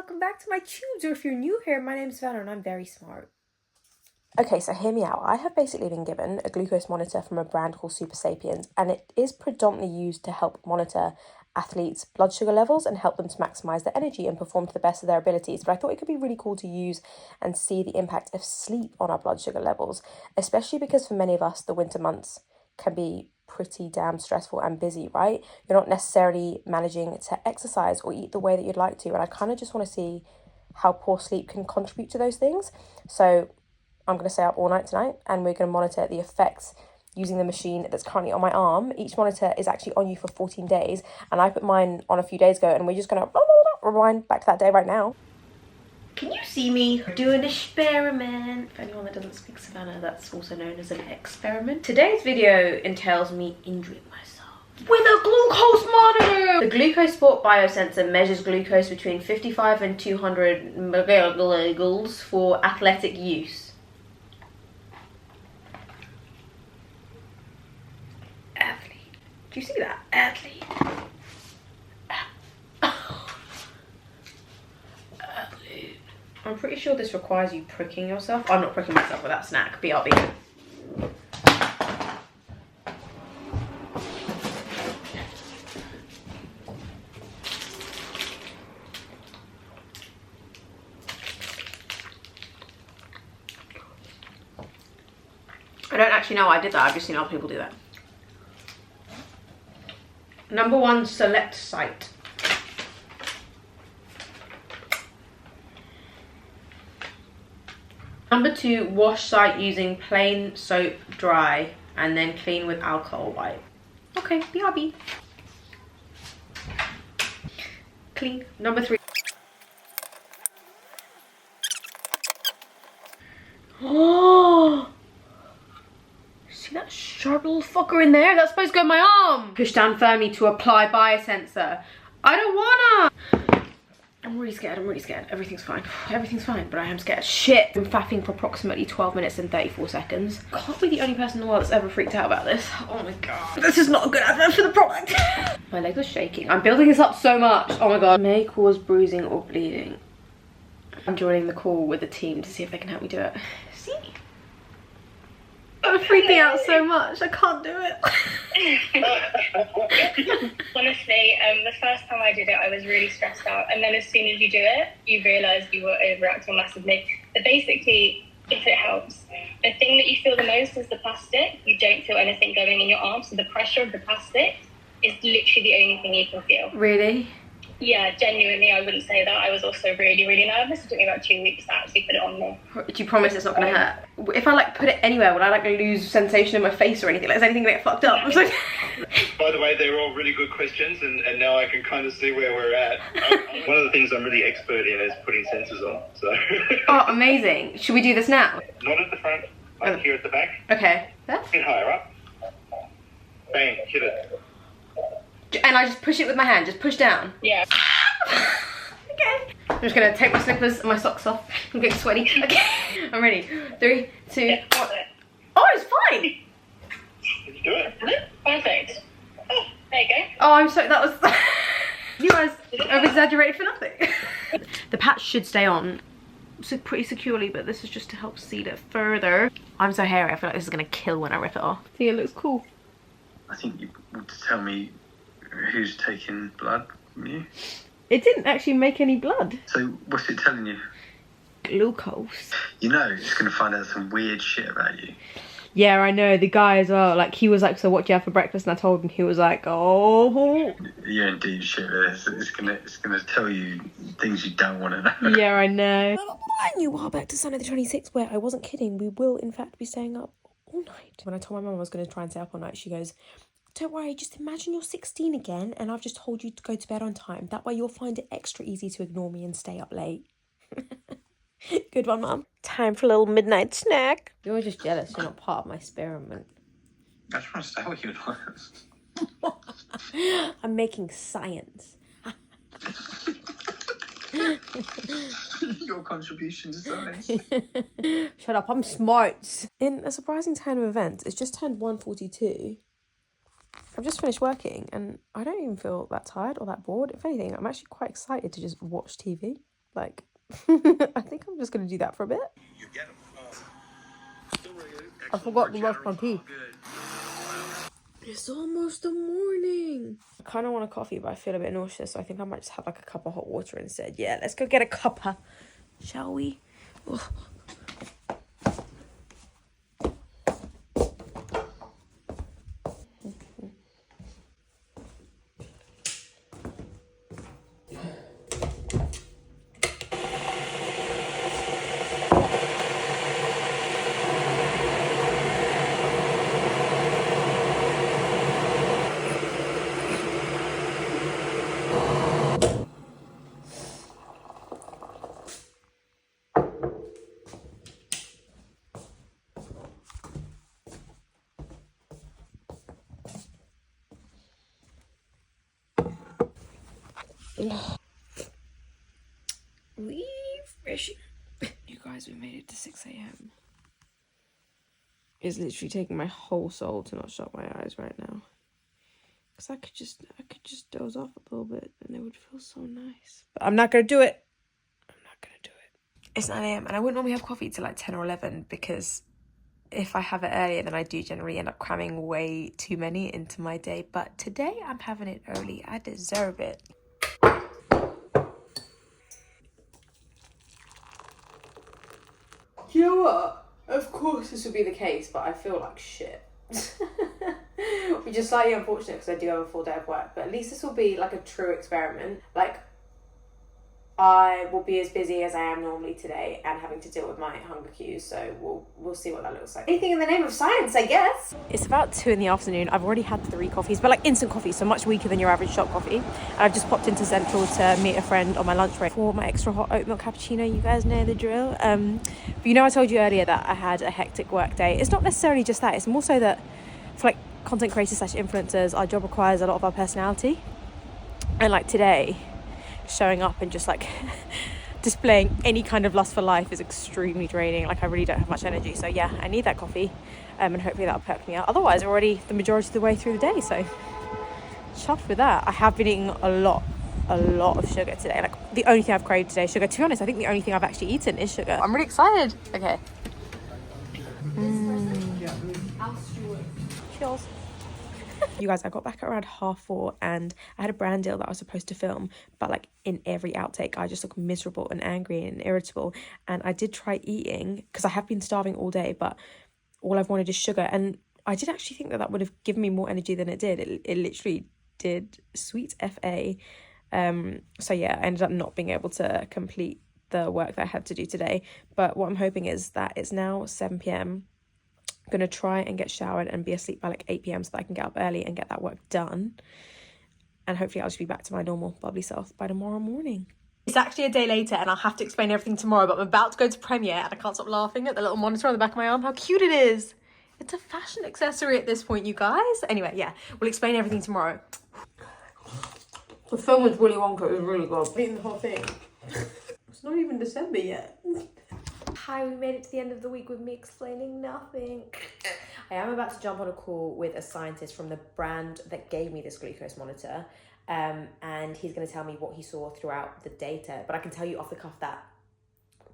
welcome back to my tubes, or if you're new here, my name's Vanna and I'm very smart. Okay, so hear me out. I have basically been given a glucose monitor from a brand called Supersapiens, and it is predominantly used to help monitor athletes' blood sugar levels and help them to maximise their energy and perform to the best of their abilities. But I thought it could be really cool to use and see the impact of sleep on our blood sugar levels, especially because for many of us, the winter months can be pretty damn stressful and busy, right? You're not necessarily managing to exercise or eat the way that you'd like to, and I kind of just want to see how poor sleep can contribute to those things. So I'm going to stay up all night tonight and we're going to monitor the effects using the machine that's currently on my arm. Each monitor is actually on you for 14 days, and I put mine on a few days ago, and we're just going to rewind back to that day right now. Can you see me do an experiment? For anyone that doesn't speak Savannah, that's also known as an experiment. Today's video entails me injuring myself with a glucose monitor. The Glucose Sport biosensor measures glucose between 55 and 200 milligaules for athletic use. Athlete. Do you see that? Athlete. I'm pretty sure this requires you pricking yourself. I'm not pricking myself with that snack. BRB. I don't actually know why I did that. I've just seen other people do that. Number 1, select site. Number 2, wash site using plain soap dry and then clean with alcohol wipe. Okay, BRB. Clean. Number 3. Oh! See that sharp little fucker in there? That's supposed to go in my arm. Push down firmly to apply biosensor. I don't wanna. I'm really scared, Everything's fine. Everything's fine, but I am scared. Shit. I've been faffing for approximately 12 minutes and 34 seconds. Can't be the only person in the world that's ever freaked out about this. Oh my god. This is not a good advert for the product. My leg was shaking. I'm building this up so much. Oh my god. May cause bruising or bleeding. I'm joining the call with the team to see if they can help me do it. See? I'm freaking out so much. I can't do it. Honestly, the first time I did it, I was really stressed out. And then as soon as you do it, you realise you were overreacting massively. But basically, if it helps, the thing that you feel the most is the plastic. You don't feel anything going in your arm. So the pressure of the plastic is literally the only thing you can feel. Really? Yeah, genuinely, I wouldn't say that. I was also really, really nervous. It took me about 2 weeks to actually put it on me. Do you promise it's not going to hurt? If I like put it anywhere, would I like lose sensation in my face or anything? Like, is anything going to get fucked up? No. By the way, they were all really good questions, and now I can kind of see where we're at. One of the things I'm really expert in is putting sensors on. So. Oh, amazing. Should we do this now? Not at the front, like here at the back. Okay. Get higher up. Bang, hit it. And I just push it with my hand, just push down. Yeah. Okay. I'm just gonna take my slippers and my socks off. I'm getting sweaty. Okay. I'm ready. 3, 2, 1. Oh, it's fine. Did you do it? Perfect. Oh, there you go. Oh, I'm sorry. That was. You guys have exaggerated for nothing. The patch should stay on pretty securely, but this is just to help seal it further. I'm so hairy. I feel like this is gonna kill when I rip it off. I think it looks cool. I think you want to tell me who's taking blood from you. It didn't actually make any blood. So what's it telling you? Glucose. You know it's going to find out some weird shit about you. Yeah, I know. The guy as well. Like, he was like, so what do you have for breakfast? And I told him. He was like, oh. You're in deep shit with this. It's gonna tell you things you don't want to know. Yeah, I know. I knew a while back to Sunday the 26th where I wasn't kidding. We will, in fact, be staying up all night. When I told my mum I was going to try and stay up all night, she goes, don't worry, just imagine you're 16 again and I've just told you to go to bed on time. That way you'll find it extra easy to ignore me and stay up late. Good one, Mum. Time for a little midnight snack. You're just jealous you're not part of my experiment. I just want to stay with you. I'm making science. Your contribution to science. Shut up, I'm smart. In a surprising turn of events, it's just turned 1:42. I've just finished working and I don't even feel that tired or that bored. If anything, I'm actually quite excited to just watch TV. Like, I think I'm just going to do that for a bit. You get them. I forgot to brush my teeth. It's almost the morning. I kind of want a coffee, but I feel a bit nauseous, so I think I might just have like a cup of hot water instead. Yeah, let's go get a cuppa, shall we? Ugh. Refreshing. You guys, we made it to 6 a.m. It's literally taking my whole soul to not shut my eyes right now. Because I could just doze off a little bit and it would feel so nice. But I'm not going to do it. I'm not going to do it. It's 9 a.m. and I wouldn't normally have coffee till like 10 or 11 because if I have it earlier, then I do generally end up cramming way too many into my day. But today I'm having it early. I deserve it. You know what? Of course this would be the case, but I feel like shit. Which is slightly unfortunate because I do have a full day of work, but at least this will be like a true experiment. Like, I will be as busy as I am normally today and having to deal with my hunger cues, so we'll see what that looks like. Anything in the name of science, I guess. It's about 2 in the afternoon. I've already had 3 coffees, but like instant coffee, so much weaker than your average shop coffee. And I've just popped into Central to meet a friend on my lunch break for my extra hot oat milk cappuccino. You guys know the drill. But you know, I told you earlier that I had a hectic work day. It's not necessarily just that. It's more so that for like content creators / influencers, our job requires a lot of our personality. And like today, showing up and just like displaying any kind of lust for life is extremely draining. Like I really don't have much energy, so yeah, I need that coffee, and hopefully that'll perk me out. Otherwise, we're already the majority of the way through the day, so chuffed with that. I have been eating a lot of sugar today. Like the only thing I've craved today is sugar. To be honest, I think the only thing I've actually eaten is sugar. I'm really excited. Okay. Cheers. You guys, I got back at around 4:30 and I had a brand deal that I was supposed to film, but like in every outtake I just look miserable and angry and irritable. And I did try eating because I have been starving all day, but all I've wanted is sugar. And I did actually think that that would have given me more energy than it did. It literally did sweet FA. So yeah, I ended up not being able to complete the work that I had to do today. But what I'm hoping is that it's now 7 p.m. I'm going to try and get showered and be asleep by like 8 p.m. so that I can get up early and get that work done. And hopefully I'll just be back to my normal bubbly self by tomorrow morning. It's actually a day later and I'll have to explain everything tomorrow, but I'm about to go to Premiere and I can't stop laughing at the little monitor on the back of my arm. How cute it is. It's a fashion accessory at this point, you guys. Anyway, yeah, we'll explain everything tomorrow. The film was really Wonka. It was really good. I'm eating the whole thing. It's not even December yet. Hi, we made it to the end of the week with me explaining nothing. I am about to jump on a call with a scientist from the brand that gave me this glucose monitor, and he's going to tell me what he saw throughout the data. But I can tell you off the cuff that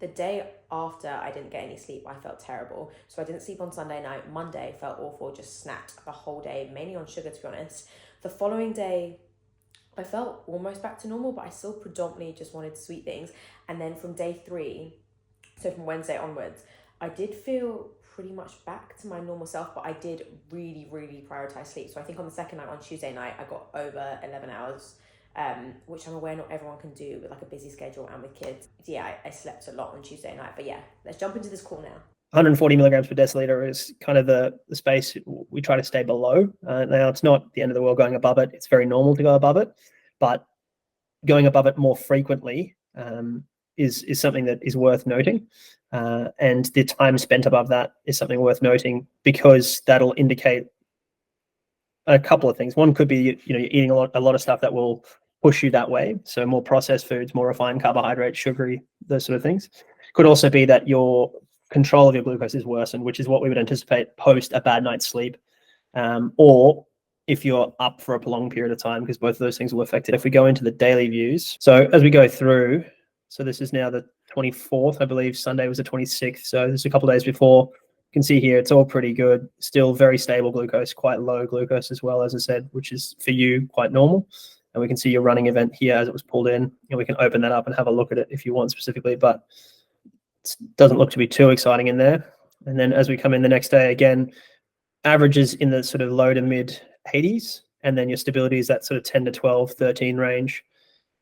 the day after I didn't get any sleep, I felt terrible. So I didn't sleep on Sunday night. Monday felt awful, just snapped the whole day, mainly on sugar to be honest. The following day, I felt almost back to normal, but I still predominantly just wanted sweet things. And then from day 3, so from Wednesday onwards, I did feel pretty much back to my normal self, but I did really prioritize sleep. So I think on the second night, on Tuesday night, I got over 11 hours, which I'm aware not everyone can do with like a busy schedule and with kids. Yeah, I slept a lot on Tuesday night, but yeah, let's jump into this call now. 140 milligrams per deciliter is kind of the space we try to stay below. Now, it's not the end of the world going above it. It's very normal to go above it, but going above it more frequently is something that is worth noting. And the time spent above that is something worth noting because that'll indicate a couple of things. One could be, you're eating a lot of stuff that will push you that way. So more processed foods, more refined carbohydrates, sugary, those sort of things. Could also be that your control of your glucose is worsened, which is what we would anticipate post a bad night's sleep, or if you're up for a prolonged period of time, because both of those things will affect it. If we go into the daily views, so as we go through, So this is now the 24th, I believe. Sunday was the 26th. So this is a couple of days before. You can see here, it's all pretty good. Still very stable glucose, quite low glucose as well, as I said, which is for you quite normal. And we can see your running event here as it was pulled in, and we can open that up and have a look at it if you want specifically, but it doesn't look to be too exciting in there. And then as we come in the next day, again, averages in the sort of low to mid 80s, and then your stability is that sort of 10 to 12, 13 range.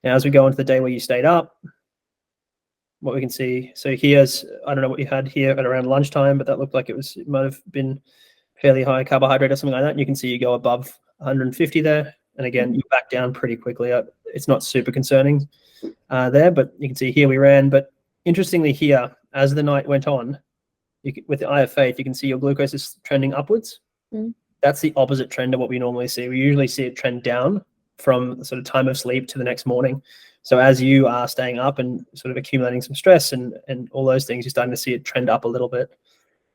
Now, as we go into the day where you stayed up, what we can see, so here's, I don't know what you had here at around lunchtime, but that looked like it might have been fairly high carbohydrate or something like that. And you can see you go above 150 there. And again, you back down pretty quickly. It's not super concerning there, but you can see here we ran. But interestingly here, as the night went on, with the eye of faith, you can see your glucose is trending upwards. That's the opposite trend of what we normally see. We usually see it trend down from the sort of time of sleep to the next morning. So as you are staying up and sort of accumulating some stress and all those things, you're starting to see it trend up a little bit.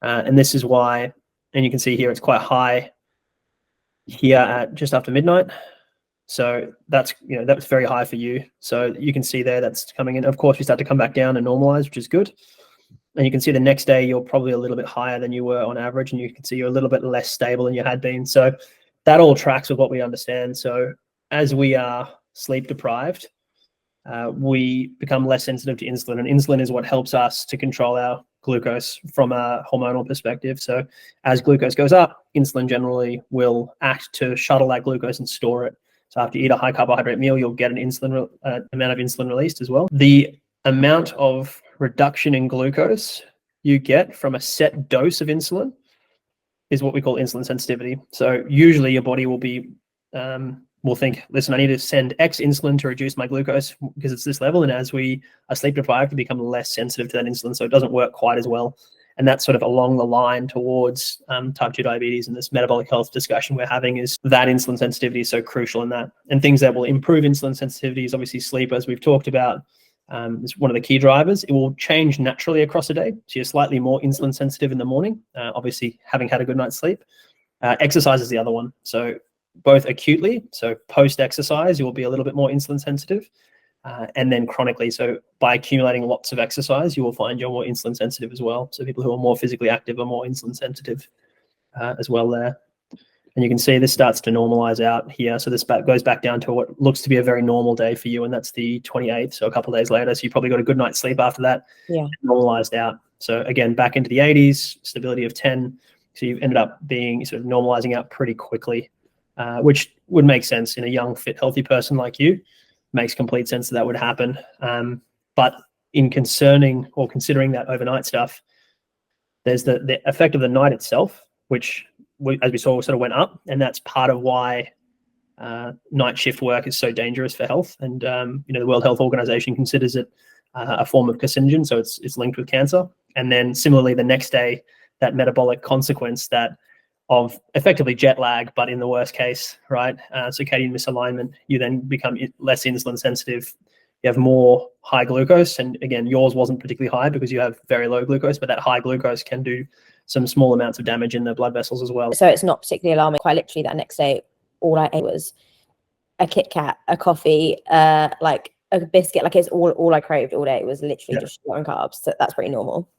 And this is why, and you can see here, it's quite high here at just after midnight. So that's, that was very high for you. So you can see there that's coming in. Of course, we start to come back down and normalize, which is good. And you can see the next day, you're probably a little bit higher than you were on average. And you can see you're a little bit less stable than you had been. So that all tracks with what we understand. So as we are sleep deprived, we become less sensitive to insulin, and insulin is what helps us to control our glucose from a hormonal perspective. So as glucose goes up, insulin generally will act to shuttle that glucose and store it. So after you eat a high carbohydrate meal, you'll get an amount of insulin released as well. The amount of reduction in glucose you get from a set dose of insulin is what we call insulin sensitivity. So usually your body will be will think, listen, I need to send X insulin to reduce my glucose because it's this level. And as we are sleep deprived, we become less sensitive to that insulin. So it doesn't work quite as well. And that's sort of along the line towards type 2 diabetes, and this metabolic health discussion we're having is that insulin sensitivity is so crucial in that. And things that will improve insulin sensitivity is obviously sleep, as we've talked about. Is one of the key drivers. It will change naturally across the day. So you're slightly more insulin sensitive in the morning, obviously having had a good night's sleep. Exercise is the other one. So both acutely, so post-exercise, you will be a little bit more insulin sensitive, and then chronically. So by accumulating lots of exercise, you will find you're more insulin sensitive as well. So people who are more physically active are more insulin sensitive as well there. And you can see this starts to normalize out here. So this goes back down to what looks to be a very normal day for you, and that's the 28th, so a couple of days later. So you probably got a good night's sleep after that, normalized out. So again, back into the 80s, stability of 10. So you've ended up being sort of normalizing out pretty quickly, which would make sense in a young, fit, healthy person like you. Makes complete sense that would happen. But in considering that overnight stuff, there's the effect of the night itself, which, as we saw, sort of went up, and that's part of why night shift work is so dangerous for health. And the World Health Organization considers it a form of carcinogen, so it's linked with cancer. And then similarly, the next day, that metabolic consequence of effectively jet lag, but in the worst case, right, circadian misalignment, you then become less insulin sensitive. You have more high glucose, and again, yours wasn't particularly high because you have very low glucose, but that high glucose can do some small amounts of damage in the blood vessels as well. So it's not particularly alarming. Quite literally, that next day, all I ate was a Kit Kat, a coffee, like a biscuit. Like it's all I craved all day. It was literally just sugar and carbs. So that's pretty normal.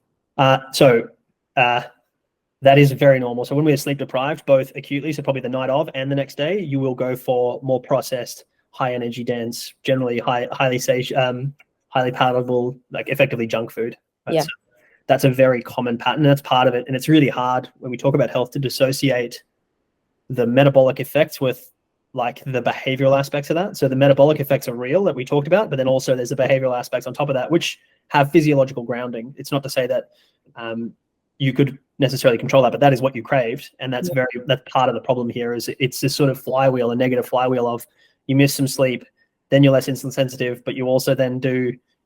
That is very normal. So when we are sleep deprived, both acutely, so probably the night of and the next day, you will go for more processed, high energy dense, generally highly palatable, like effectively junk food. Right? So that's a very common pattern. That's part of it. And it's really hard when we talk about health to dissociate the metabolic effects with like the behavioral aspects of that. So the metabolic effects are real that we talked about, but then also there's the behavioral aspects on top of that, which have physiological grounding. It's not to say that you could necessarily control that, but that is what you craved. And that's that's part of the problem here is it's this sort of flywheel, a negative flywheel of you miss some sleep, then you're less insulin sensitive, but you also then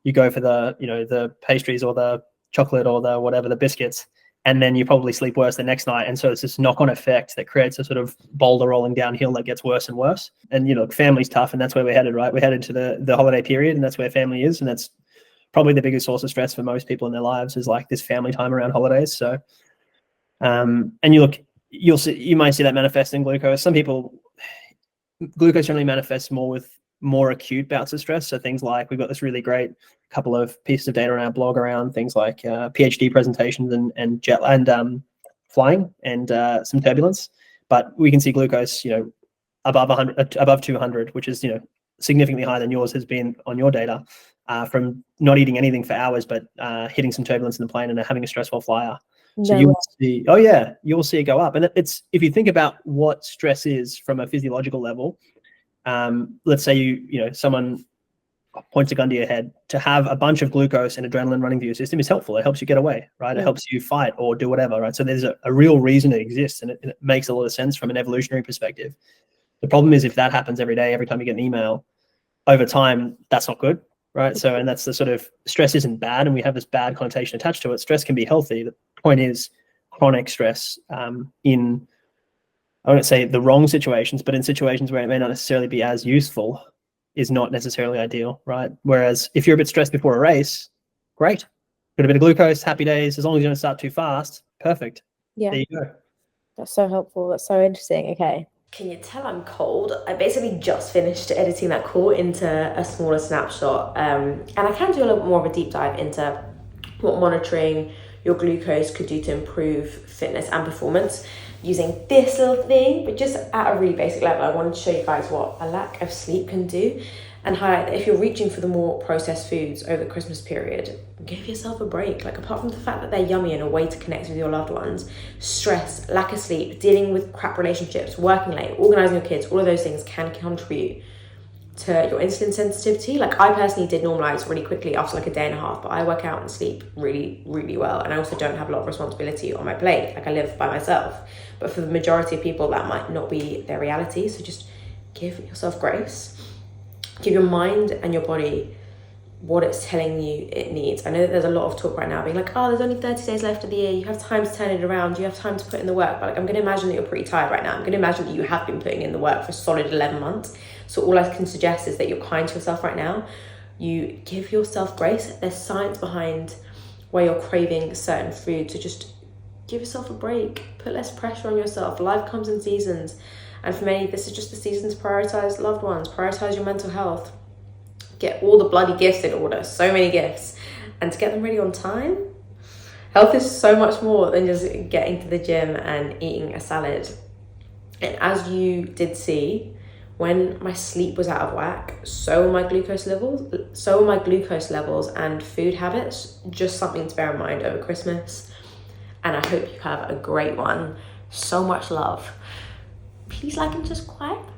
you go for the pastries or the chocolate or the whatever, the biscuits, and then you probably sleep worse the next night. And so it's this knock-on effect that creates a sort of boulder rolling downhill that gets worse and worse. And, family's tough, and that's where we're headed, right? We're headed to the holiday period, and that's where family is. And that's probably the biggest source of stress for most people in their lives is like this family time around holidays. So, and you might see that manifest in glucose. Some people, glucose generally manifests more with more acute bouts of stress. So things like, we've got this really great couple of pieces of data on our blog around things like PhD presentations and jet and flying and some turbulence. But we can see glucose, above 100, above 200, which is significantly higher than yours has been on your data, from not eating anything for hours, but hitting some turbulence in the plane and having a stressful flyer. So you will see, you'll see it go up. And it's, if you think about what stress is from a physiological level, let's say someone points a gun to your head, to have a bunch of glucose and adrenaline running through your system is helpful. It helps you get away, right? It helps you fight or do whatever, right? So there's a real reason it exists, and it makes a lot of sense from an evolutionary perspective. The problem is if that happens every day, every time you get an email, over time, that's not good, right? So, and that's the sort of, stress isn't bad, and we have this bad connotation attached to it. Stress can be healthy. The point is chronic stress in, I won't say the wrong situations, but in situations where it may not necessarily be as useful, is not necessarily ideal, right? Whereas if you're a bit stressed before a race, great. Got a bit of glucose, happy days. As long as you don't start too fast, perfect. Yeah. There you go. That's so helpful. That's so interesting. Okay. Can you tell I'm cold? I basically just finished editing that call into a smaller snapshot. And I can do a little bit more of a deep dive into what monitoring your glucose could do to improve fitness and performance using this little thing. But just at a really basic level, I wanted to show you guys what a lack of sleep can do, and highlight that if you're reaching for the more processed foods over the Christmas period, give yourself a break. Like, apart from the fact that they're yummy and a way to connect with your loved ones, stress, lack of sleep, dealing with crap relationships, working late, organising your kids, all of those things can contribute to your insulin sensitivity. Like, I personally did normalize really quickly after like a day and a half, but I work out and sleep really, really well. And I also don't have a lot of responsibility on my plate. Like, I live by myself. But for the majority of people, that might not be their reality. So just give yourself grace. Give your mind and your body what it's telling you it needs. I know that there's a lot of talk right now being like, oh, there's only 30 days left of the year. You have time to turn it around. You have time to put in the work. But like, I'm going to imagine that you're pretty tired right now. I'm going to imagine that you have been putting in the work for a solid 11 months. So all I can suggest is that you're kind to yourself right now. You give yourself grace. There's science behind why you're craving certain food. So just give yourself a break. Put less pressure on yourself. Life comes in seasons. And for many, this is just the season to prioritize loved ones, prioritize your mental health, get all the bloody gifts in order, so many gifts, and to get them ready on time. Health is so much more than just getting to the gym and eating a salad. And as you did see, when my sleep was out of whack, so were my glucose levels and food habits. Just something to bear in mind over Christmas. And I hope you have a great one. So much love. Please like and subscribe.